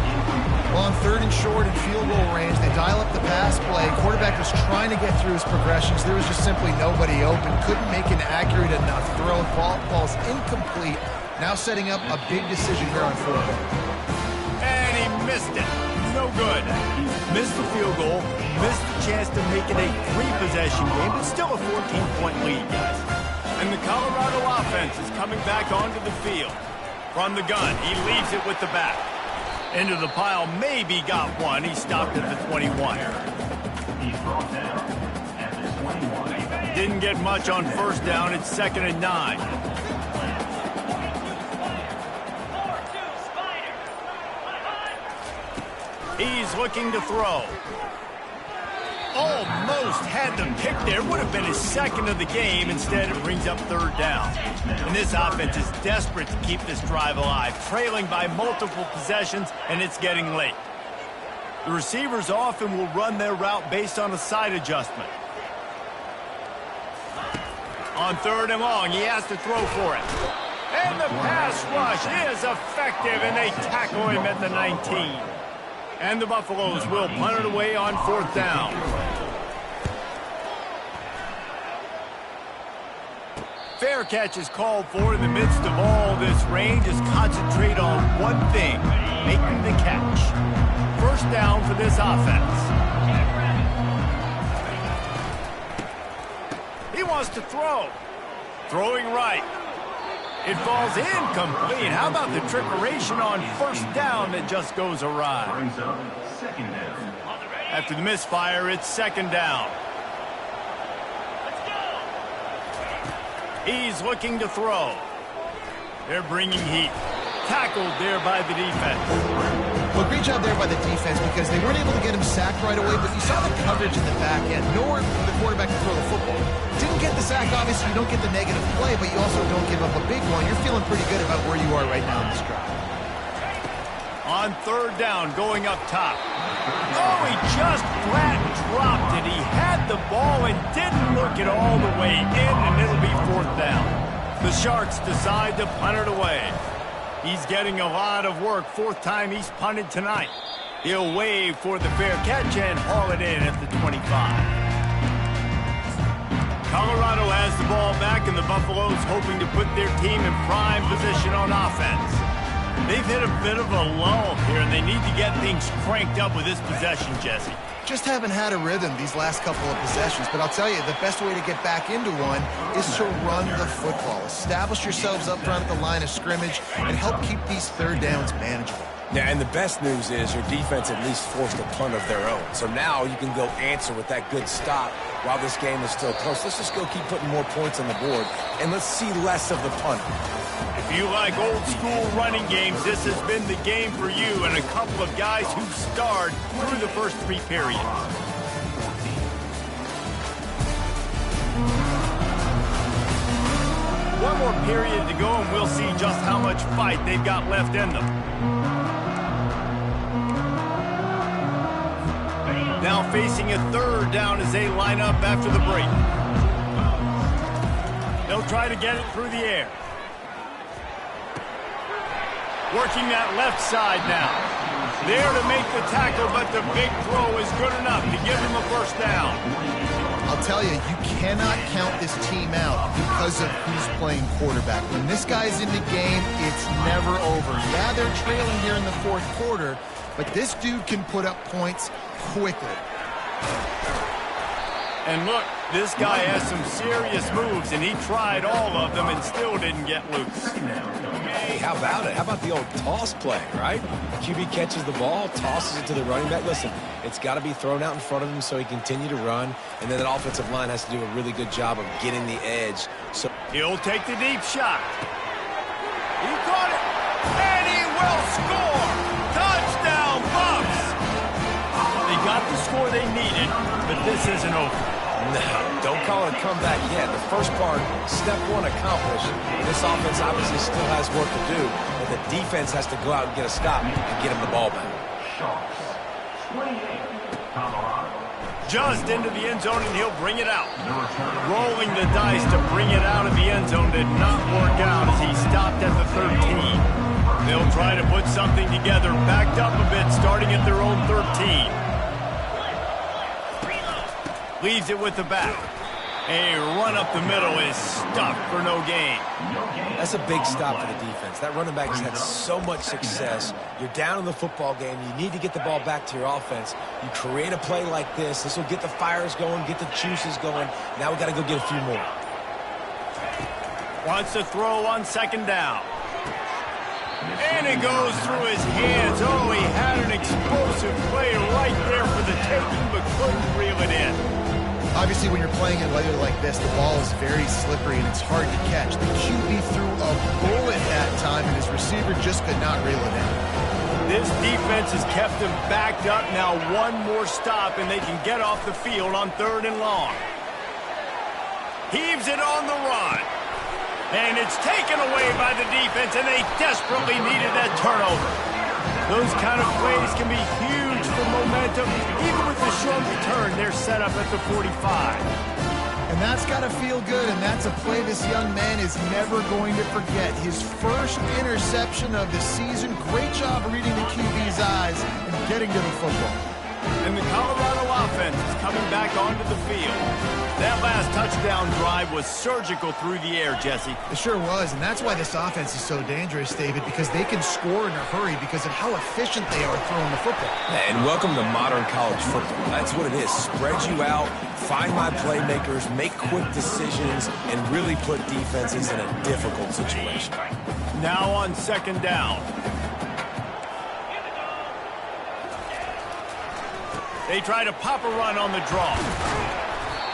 C: Well, on 3rd and short and field goal range, they dial up the pass play. Quarterback was trying to get through his progressions. There was just simply nobody open. Couldn't make an accurate enough throw. Ball's incomplete. Now setting up a big decision here on 4th.
A: And he missed it. No good. Missed the field goal. Missed the chance to make it a 3-possession game, but still a 14-point lead, guys. And the Colorado offense is coming back onto the field. From the gun, he leaves it with the back. Into the pile, maybe got one. He stopped at the 21.
F: He's brought down at the 21.
A: Didn't get much on 1st down. It's 2nd and 9. He's looking to throw. Almost had the pick there. Would have been his 2nd of the game. Instead, it brings up 3rd down. And this offense is desperate to keep this drive alive, trailing by multiple possessions, and it's getting late. The receivers often will run their route based on a side adjustment. On 3rd and long, he has to throw for it. And the pass rush is effective, and they tackle him at the 19. And the Buffaloes will punt it away on 4th down. Fair catch is called for in the midst of all this rain. Just concentrate on one thing, making the catch. 1st down for this offense. He wants to throw. Throwing right. It falls incomplete. How about the trickeration on 1st down that just goes awry?
F: Brings up 2nd down.
A: After the misfire, it's 2nd down. He's looking to throw. They're bringing heat. Tackled there by the defense.
C: Well, great job there by the defense because they weren't able to get him sacked right away, but you saw the coverage in the back end. Nor for the quarterback to throw the football. Didn't get the sack, obviously you don't get the negative play, but you also don't give up a big one. You're feeling pretty good about where you are right now in this drive.
A: On 3rd down, going up top. Oh, he just flat dropped it. He had the ball and didn't look it all the way in, and it'll be 4th down. The Sharks decide to punt it away. He's getting a lot of work. 4th time he's punted tonight. He'll wave for the fair catch and haul it in at the 25. Colorado has the ball back, and the Buffaloes hoping to put their team in prime position on offense. They've hit a bit of a lull here, and they need to get things cranked up with this possession, Jesse.
C: Just haven't had a rhythm these last couple of possessions, but I'll tell you, the best way to get back into one is to run the football. Establish yourselves up front at the line of scrimmage and help keep these 3rd downs manageable.
B: Yeah, and the best news is your defense at least forced a punt of their own. So now you can go answer with that good stop while this game is still close. Let's just go keep putting more points on the board, and let's see less of the punt.
A: If you like old-school running games, this has been the game for you and a couple of guys who starred through the first 3 periods. One more period to go, and we'll see just how much fight they've got left in them. Now facing a 3rd down as they line up after the break. They'll try to get it through the air. Working that left side now. There to make the tackle, but the big throw is good enough to give him a 1st down.
C: I'll tell you, you cannot count this team out because of who's playing quarterback. When this guy's in the game, it's never over. Yeah, they're trailing here in the 4th quarter, but this dude can put up points quickly.
A: And look, this guy has some serious moves, and he tried all of them and still didn't get loose.
B: Hey, how about it? How about the old toss play, right? QB catches the ball, tosses it to the running back. Listen, it's got to be thrown out in front of him so he can continue to run, and then that offensive line has to do a really good job of getting the edge. So
A: he'll take the deep shot. He caught it. but this isn't over.
B: No, don't call it a comeback yet. The first part, step one accomplished. This offense obviously still has work to do, but the defense has to go out and get a stop and get him the ball back.
F: Sharks, 28, Colorado.
A: Just into the end zone, and he'll bring it out. Rolling the dice to bring it out of the end zone did not work out as he stopped at the 13. They'll try to put something together, backed up a bit, starting at their own 13. Leaves it with the back. A run up the middle is stuffed for no gain.
B: That's a big stop for the defense. That running back has had so much success. You're down in the football game. You need to get the ball back to your offense. You create a play like this. This will get the fires going, get the juices going. Now we got to go get a few more.
A: Wants to throw on second down. And it goes through his hands. Oh, he had an explosive play right there for the taking, but couldn't reel it in.
C: Obviously, when you're playing in weather like this, the ball is very slippery and it's hard to catch. The QB threw a bullet that time, and his receiver just could not reel it in.
A: This defense has kept them backed up. Now one more stop, and they can get off the field on 3rd and long. Heaves it on the run. And it's taken away by the defense, and they desperately needed that turnover. Those kind of plays can be huge for momentum. Even with the short return, they're set up at the 45.
C: And that's got to feel good, and that's a play this young man is never going to forget. His first interception of the season. Great job reading the QB's eyes and getting to the football.
A: And the Colorado offense is coming back onto the field. That last touchdown drive was surgical through the air, Jesse.
C: It sure was, and that's why this offense is so dangerous, David, because they can score in a hurry because of how efficient they are throwing the football.
B: And welcome to modern college football. That's what it is. Spread you out, find my playmakers, make quick decisions, and really put defenses in a difficult situation.
A: Now on second down. They try to pop a run on the draw.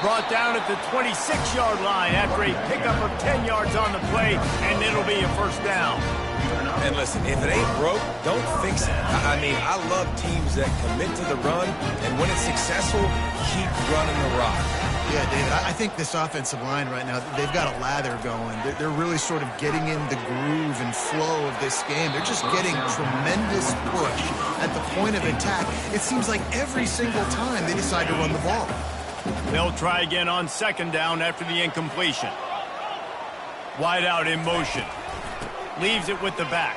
A: Brought down at the 26-yard line after a pickup of 10 yards on the play, and it'll be a first down.
B: And listen, if it ain't broke, don't fix it. I mean, I love teams that commit to the run, and when it's successful, keep running the rock.
C: Yeah, David, I think this offensive line right now, they've got a lather going. They're really sort of getting in the groove and flow of this game. They're just getting tremendous push at the point of attack. It seems like every single time they decide to run the ball.
A: They'll try again on second down after the incompletion. Wide out in motion. Leaves it with the back.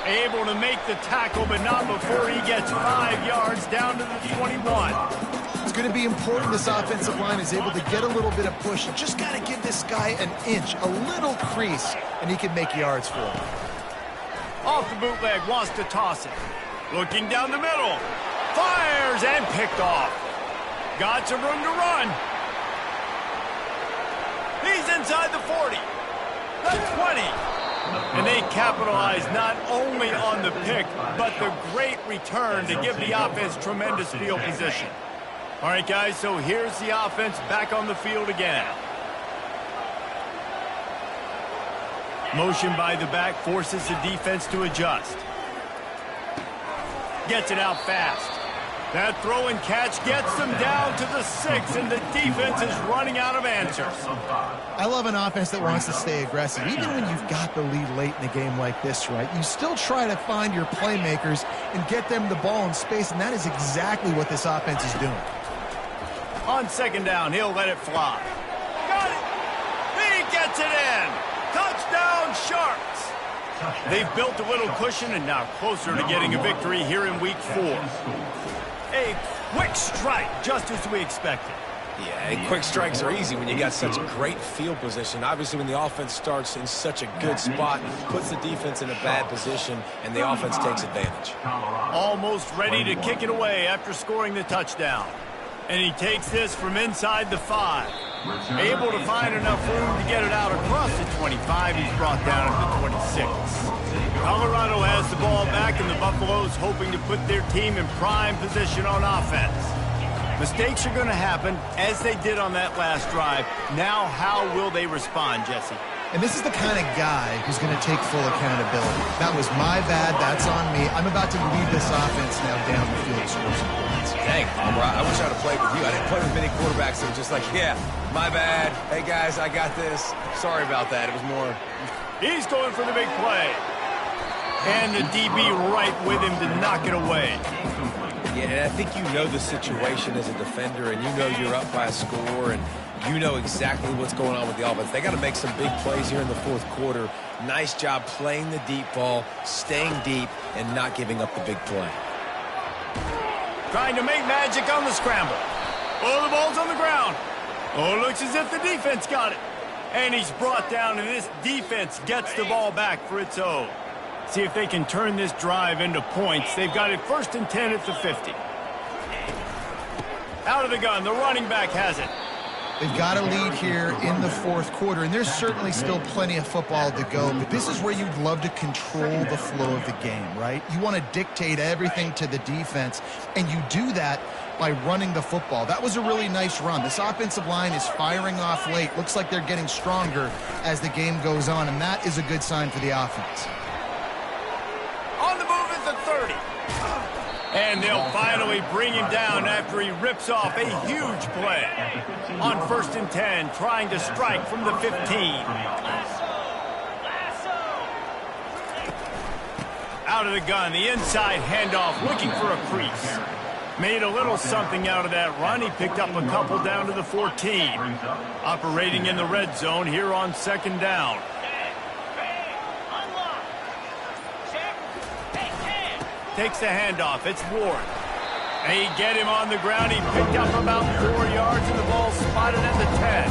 A: Able to make the tackle, but not before he gets 5 yards down to the 21.
C: It's going to be important this offensive line is able to get a little bit of push. Just got to give this guy an inch, a little crease, and he can make yards for him.
A: Off the bootleg, wants to toss it. Looking down the middle. Fires and picked off. Got some room to run. He's inside the 40. The 20. And they capitalize not only on the pick, but the great return to give the offense tremendous field position. All right, guys, so here's the offense back on the field again. Motion by the back forces the defense to adjust. Gets it out fast. That throw and catch gets them down to the 6, and the defense is running out of answers.
C: I love an offense that wants to stay aggressive. Even when you've got the lead late in a game like this, right, you still try to find your playmakers and get them the ball in space, and that is exactly what this offense is doing.
A: On second down, he'll let it fly. Got it! He gets it in! Touchdown, Sharks! They've built a little cushion and now closer to getting a victory here in Week 4. A quick strike, just as we expected.
B: Yeah, and quick strikes are easy when you got such great field position. Obviously, when the offense starts in such a good spot, puts the defense in a bad position, and the offense takes advantage.
A: Almost ready to kick it away after scoring the touchdown. And he takes this from inside the 5. Able to find enough room to get it out across the 25. He's brought down at the 26. Colorado has the ball back, and the Buffaloes hoping to put their team in prime position on offense. Mistakes are going to happen, as they did on that last drive. Now, how will they respond, Jesse?
C: And this is the kind of guy who's going to take full accountability. That was my bad. That's on me. I'm about to lead this offense now down the field to score some points.
B: Dang, Homer, I wish I'd have played with you. I didn't play with many quarterbacks that were just like, yeah, my bad. Hey, guys, I got this. Sorry about that. It was more...
A: He's going for the big play. And the DB right with him to knock it away.
B: Yeah, and I think you know the situation as a defender, and you know you're up by a score, and you know exactly what's going on with the offense. They got to make some big plays here in the fourth quarter. Nice job playing the deep ball, staying deep, and not giving up the big play.
A: Trying to make magic on the scramble. Oh, the ball's on the ground. Oh, it looks as if the defense got it. And he's brought down, and this defense gets the ball back for its own. See if they can turn this drive into points. They've got it 1st and 10 at the 50. Out of the gun, the running back has it.
C: They've got a lead here in the fourth quarter, and there's certainly still plenty of football to go, but this is where you'd love to control the flow of the game, right? You want to dictate everything to the defense, and you do that by running the football. That was a really nice run. This offensive line is firing off late. Looks like they're getting stronger as the game goes on, and that is a good sign for the offense.
A: On the move at the 30. And they'll finally bring him down after he rips off a huge play. On 1st and 10, trying to strike from the 15. Out of the gun, the inside handoff, looking for a crease. Made a little something out of that run. He picked up a couple down to the 14. Operating in the red zone here on 2nd down. Takes the handoff. It's Ward. They get him on the ground. He picked up about 4 yards, and the ball spotted at the 10.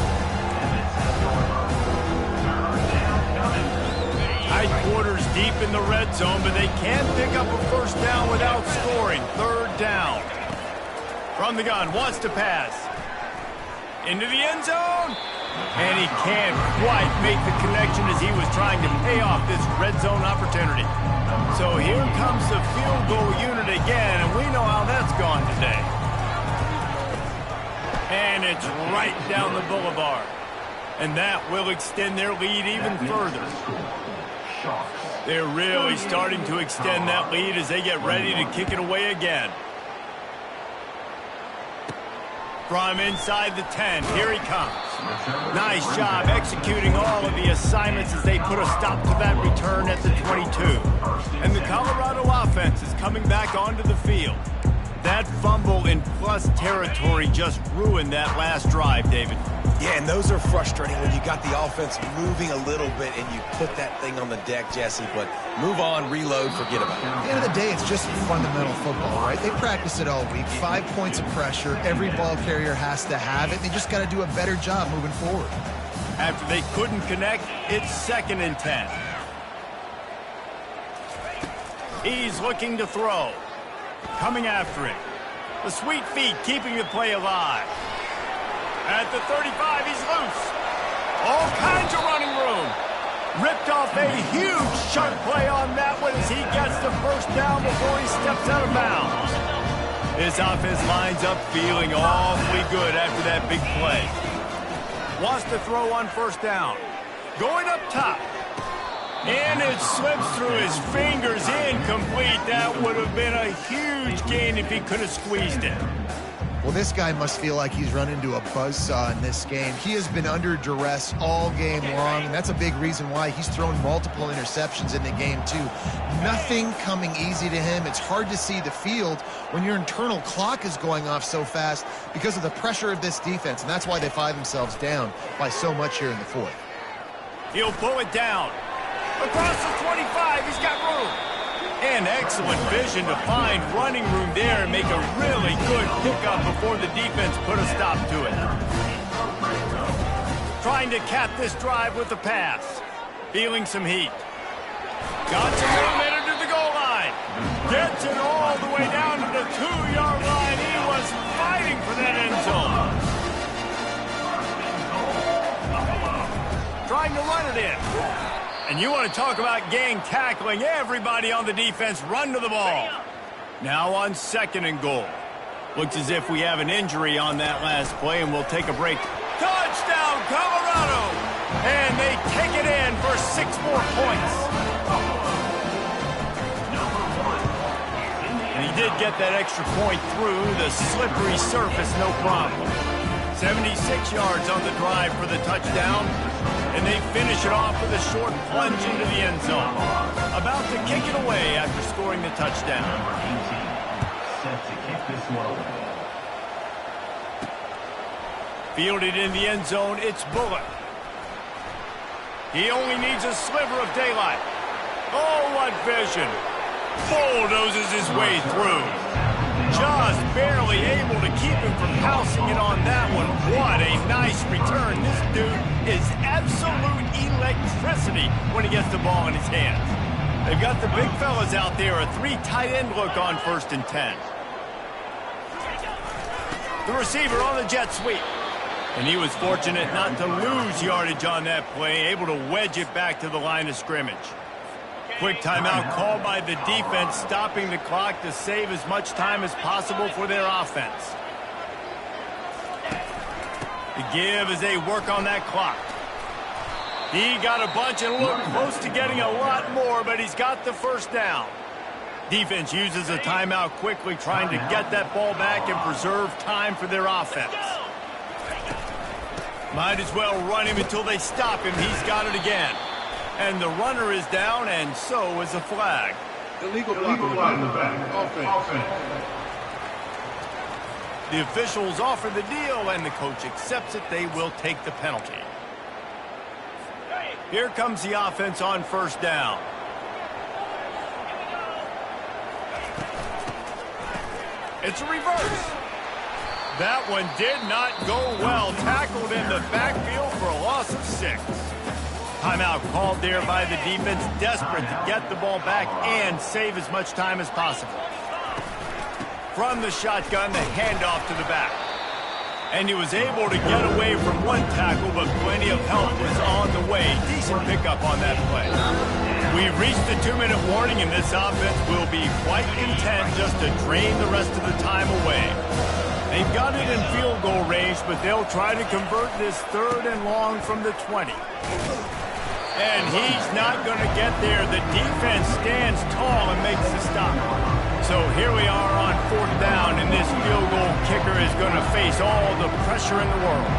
A: Tight quarters deep in the red zone, but they can't pick up a 1st down without scoring. 3rd down. From the gun, wants to pass. Into the end zone. And he can't quite make the connection as he was trying to pay off this red zone opportunity. So here comes the field goal unit again, and we know how that's gone today. And it's right down the boulevard. And that will extend their lead even further. They're really starting to extend that lead as they get ready to kick it away again. From inside the 10, here he comes. Nice job executing all of the assignments as they put a stop to that return at the 22. And the Colorado offense is coming back onto the field. That fumble in plus territory just ruined that last drive, David.
B: Yeah, and those are frustrating when you got the offense moving a little bit and you put that thing on the deck, Jesse, but move on, reload, forget about it.
C: At the end of the day, it's just fundamental football, right? They practice it all week. 5 points of pressure. Every ball carrier has to have it. They just got to do a better job moving forward.
A: After they couldn't connect, it's 2nd and 10. He's looking to throw. Coming after it. The sweet feet keeping the play alive. At the 35, he's loose. All kinds of running room. Ripped off a huge chunk play on that one as he gets the 1st down before he steps out of bounds. This offense lines up feeling awfully good after that big play. Wants to throw on 1st down. Going up top. And it slips through his fingers, incomplete. That would have been a huge gain if he could have squeezed it.
C: Well, this guy must feel like he's run into a buzzsaw in this game. He has been under duress all game long, and that's a big reason why he's thrown multiple interceptions in the game, too. Nothing coming easy to him. It's hard to see the field when your internal clock is going off so fast because of the pressure of this defense, and that's why they find themselves down by so much here in the 4th.
A: He'll pull it down. Across the 25, he's got room. And excellent vision to find running room there and make a really good pickup before the defense put a stop to it. Trying to cap this drive with the pass. Feeling some heat. Got some room headed to the goal line. Gets it all the way down to the 2-yard line. He was fighting for that end zone. Trying to run it in. And you want to talk about gang tackling. Everybody on the defense run to the ball. Now on 2nd and goal. Looks as if we have an injury on that last play, and we'll take a break. Touchdown, Colorado! And they take it in for 6 more points. And he did get that extra point through the slippery surface, no problem. 76 yards on the drive for the touchdown, and they finish it off with a short plunge into the end zone. About to kick it away after scoring the touchdown.
F: Number 18, set to kick this one away.
A: Fielded in the end zone, it's Bullock. He only needs a sliver of daylight. Oh, what vision. Bulldozes his way through. Just barely able to keep him from pouncing it on that one. What a nice return. This dude is absolute electricity when he gets the ball in his hands. They've got the big fellas out there, a 3 tight end look on 1st and 10. The receiver on the jet sweep. And he was fortunate not to lose yardage on that play, able to wedge it back to the line of scrimmage. Quick timeout called by the defense, stopping the clock to save as much time as possible for their offense. The give as they work on that clock. He got a bunch and looked close to getting a lot more, but he's got the first down. Defense uses a timeout quickly, trying to get that ball back and preserve time for their offense. Might as well run him until they stop him. He's got it again. And the runner is down, and so is a flag.
D: Illegal block in the back. Offense.
A: The officials offer the deal, and the coach accepts it. They will take the penalty. Here comes the offense on 1st down. It's a reverse. That one did not go well. Tackled in the backfield for a loss of 6. Timeout called there by the defense, desperate to get the ball back and save as much time as possible. From the shotgun, the handoff to the back. And he was able to get away from one tackle, but plenty of help was on the way. Decent pickup on that play. We've reached the 2-minute warning, and this offense will be quite content just to drain the rest of the time away. They've got it in field goal range, but they'll try to convert this 3rd and long from the 20. And he's not going to get there. The defense stands tall and makes the stop. So here we are on 4th down, and this field goal kicker is going to face all the pressure in the world.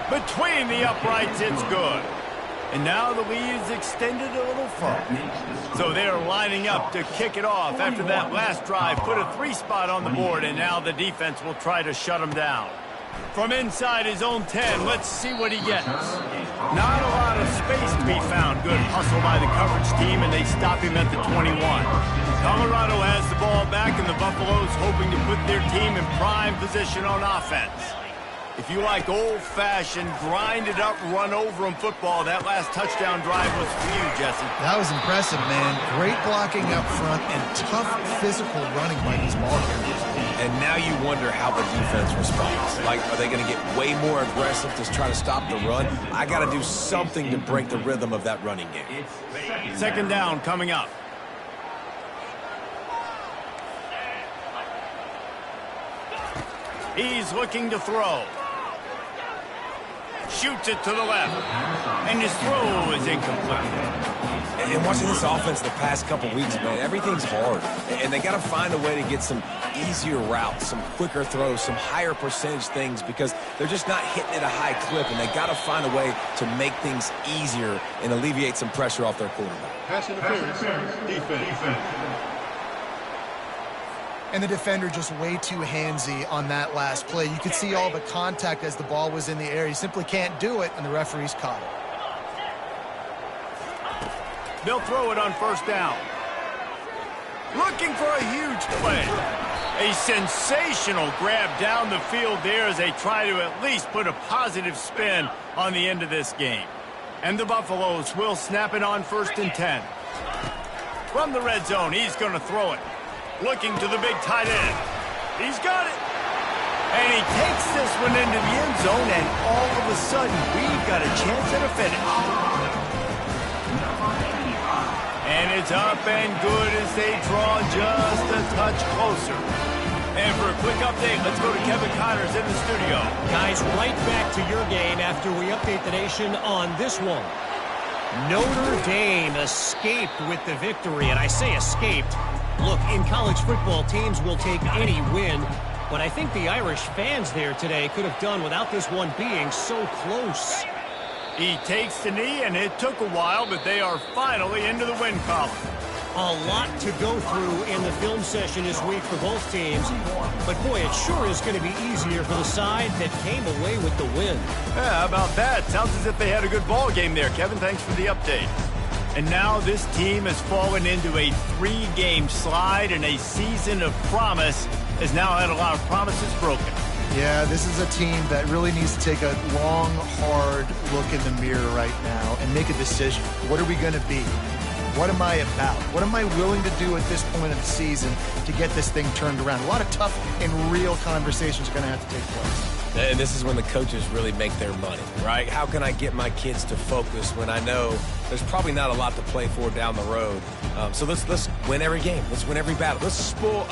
A: Between the uprights, it's good. And now the lead is extended a little further. So they're lining up to kick it off after that last drive. Put a 3 spot on the board, and now the defense will try to shut them down. From inside his own 10, let's see what he gets. Not a lot of space to be found. Good hustle by the coverage team, and they stop him at the 21. Colorado has the ball back, and the Buffaloes hoping to put their team in prime position on offense. If you like old-fashioned, grinded-up, run-over-'em football, that last touchdown drive was for you, Jesse.
C: That was impressive, man. Great blocking up front and tough physical running by these ball carriers.
B: And now you wonder how the defense responds. Like, are they going to get way more aggressive to try to stop the run? I got to do something to break the rhythm of that running game.
A: 2nd down coming up. He's looking to throw. Shoots it to the left. And his throw is incomplete.
B: And watching this offense the past couple weeks, man, everything's hard. And they got to find a way to get some easier routes, some quicker throws, some higher percentage things, because they're just not hitting at a high clip, and they got to find a way to make things easier and alleviate some pressure off their quarterback.
D: Pass interference. Defense.
C: And the defender just way too handsy on that last play. You could see all the contact as the ball was in the air. He simply can't do it, and the referees caught it.
A: They'll throw it on 1st down. Looking for a huge play. A sensational grab down the field there as they try to at least put a positive spin on the end of this game. And the Buffaloes will snap it on 1st and 10. From the red zone, he's going to throw it. Looking to the big tight end. He's got it. And he takes this one into the end zone, and all of a sudden, we've got a chance at a finish. And it's up and good as they draw just a touch closer. And for a quick update, let's go to Kevin Connors in the studio.
E: Guys, right back to your game after we update the nation on this one. Notre Dame escaped with the victory, and I say escaped. Look, in college football, teams will take any win, but I think the Irish fans there today could have done without this one being so close.
A: He takes the knee, and it took a while, but they are finally into the win column.
E: A lot to go through in the film session this week for both teams, but boy, it sure is going to be easier for the side that came away with the win.
A: Yeah, how about that? Sounds as if they had a good ball game there, Kevin. Thanks for the update. And now this team has fallen into a 3-game slide, and a season of promise has now had a lot of promises broken.
C: Yeah, this is a team that really needs to take a long, hard look in the mirror right now and make a decision. What are we going to be? What am I about? What am I willing to do at this point of the season to get this thing turned around? A lot of tough and real conversations are going to have to take place.
B: And this is when the coaches really make their money, right? How can I get my kids to focus when I know there's probably not a lot to play for down the road? So let's win every game. Let's win every battle. Let's spoil other